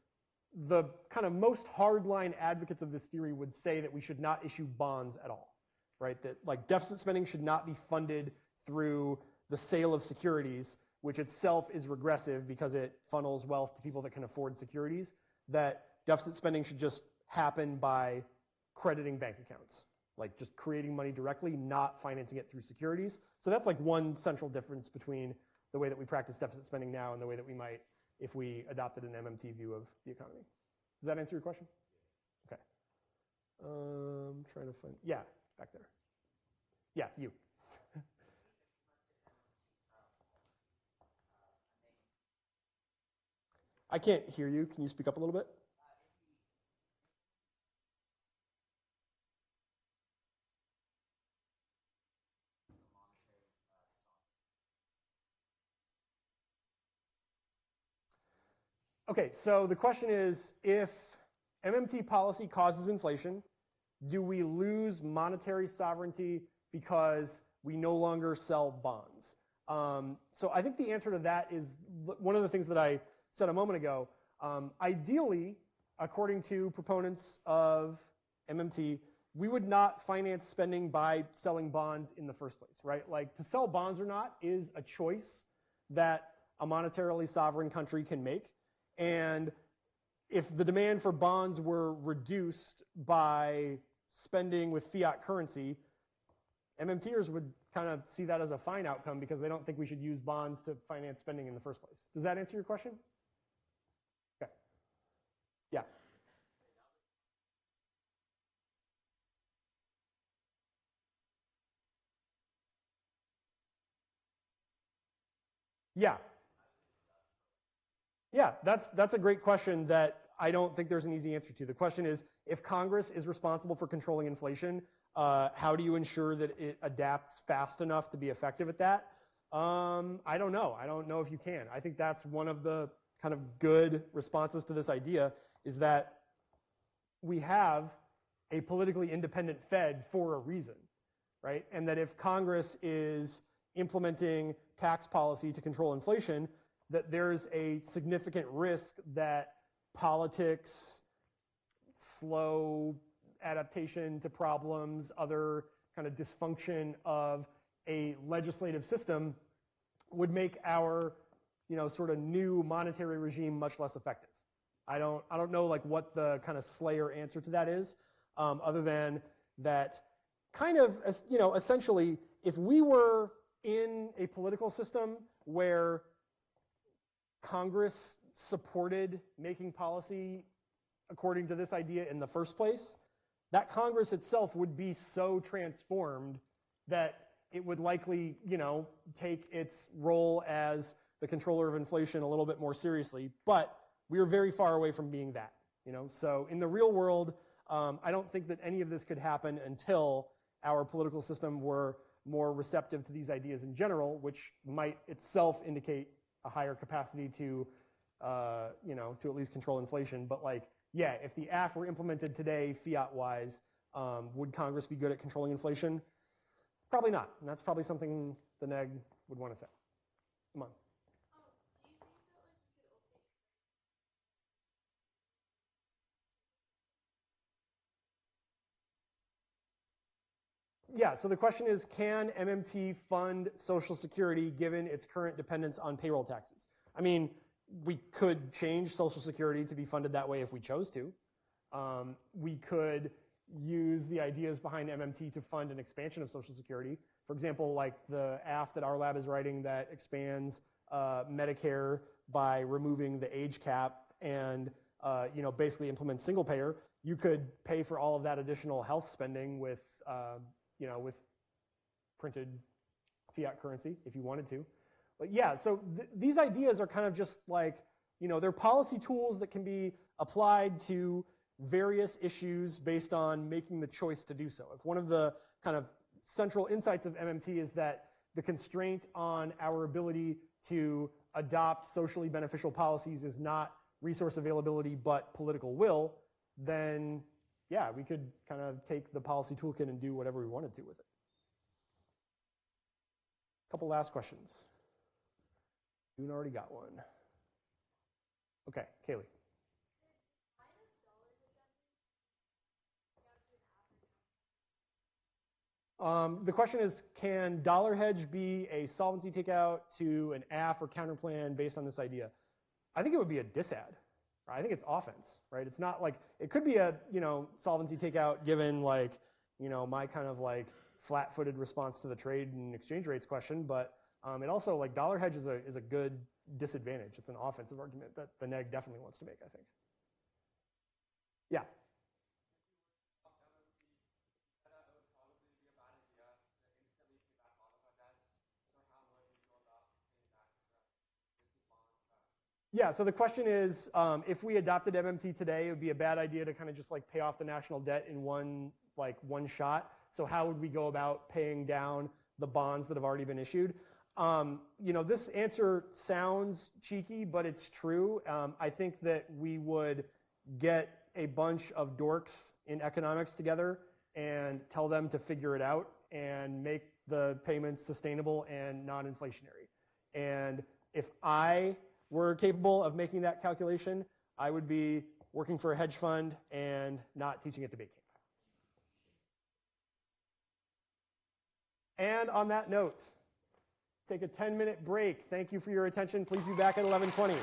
the kind of most hardline advocates of this theory would say that we should not issue bonds at all, right? That like deficit spending should not be funded through the sale of securities, which itself is regressive because it funnels wealth to people that can afford securities. That deficit spending should just happen by crediting bank accounts, like just creating money directly, not financing it through securities. So that's like one central difference between the way that we practice deficit spending now and the way that we might if we adopted an MMT view of the economy. Does that answer your question? Okay. Trying to find, yeah, back there. Yeah, you. I can't hear you. Can you speak up a little bit? Okay, so the question is, if MMT policy causes inflation, do we lose monetary sovereignty because we no longer sell bonds? So I think the answer to that is one of the things that I said a moment ago. Ideally, according to proponents of MMT, we would not finance spending by selling bonds in the first place, right? Like to sell bonds or not is a choice that a monetarily sovereign country can make. And if the demand for bonds were reduced by spending with fiat currency, MMTers would kind of see that as a fine outcome because they don't think we should use bonds to finance spending in the first place. Does that answer your question? Okay. Yeah. Yeah. Yeah, that's a great question that I don't think there's an easy answer to. The question is, if Congress is responsible for controlling inflation, how do you ensure that it adapts fast enough to be effective at that? I don't know. I don't know if you can. I think that's one of the kind of good responses to this idea is that we have a politically independent Fed for a reason, right? And that if Congress is implementing tax policy to control inflation, that there's a significant risk that politics, slow adaptation to problems, other kind of dysfunction of a legislative system would make our, sort of new monetary regime much less effective. I don't know like what the kind of Slayer answer to that is, other than that kind of, essentially, if we were in a political system where Congress supported making policy according to this idea in the first place, that Congress itself would be so transformed that it would likely, take its role as the controller of inflation a little bit more seriously. But we are very far away from being that, So in the real world, I don't think that any of this could happen until our political system were more receptive to these ideas in general, which might itself indicate a higher capacity to, you know, to at least control inflation. But like, yeah, if the AF were implemented today, fiat-wise, would Congress be good at controlling inflation? Probably not. And that's probably something the NEG would want to say. Come on. Yeah, so the question is, can MMT fund Social Security given its current dependence on payroll taxes? I mean, we could change Social Security to be funded that way if we chose to. We could use the ideas behind MMT to fund an expansion of Social Security. For example, like the AF that our lab is writing that expands Medicare by removing the age cap and you know, basically implements single payer. You could pay for all of that additional health spending with you know, with printed fiat currency if you wanted to. But yeah, so these ideas are kind of just like, you know, they're policy tools that can be applied to various issues based on making the choice to do so. If one of the kind of central insights of MMT is that the constraint on our ability to adopt socially beneficial policies is not resource availability but political will, then yeah, we could kind of take the policy toolkit and do whatever we wanted to with it. Couple last questions. Dune already got one. Okay, Kaylee. The question is, can dollar hedge be a solvency takeout to an AF or counterplan based on this idea? I think it would be a disad. I think it's offense, right? It's not like, it could be a, you know, solvency takeout given like, you know, my kind of like flat-footed response to the trade and exchange rates question, but it also, like, dollar hedge is a good disadvantage. It's an offensive argument that the NEG definitely wants to make, I think. Yeah. Yeah, so the question is, if we adopted MMT today, it would be a bad idea to kind of just like pay off the national debt in one shot. So how would we go about paying down the bonds that have already been issued? You know, this answer sounds cheeky, but it's true. I think that we would get a bunch of dorks in economics together and tell them to figure it out and make the payments sustainable and non-inflationary. And if I were capable of making that calculation, I would be working for a hedge fund and not teaching at debate camp. And on that note, take a 10-minute break. Thank you for your attention. Please be back at 11:20.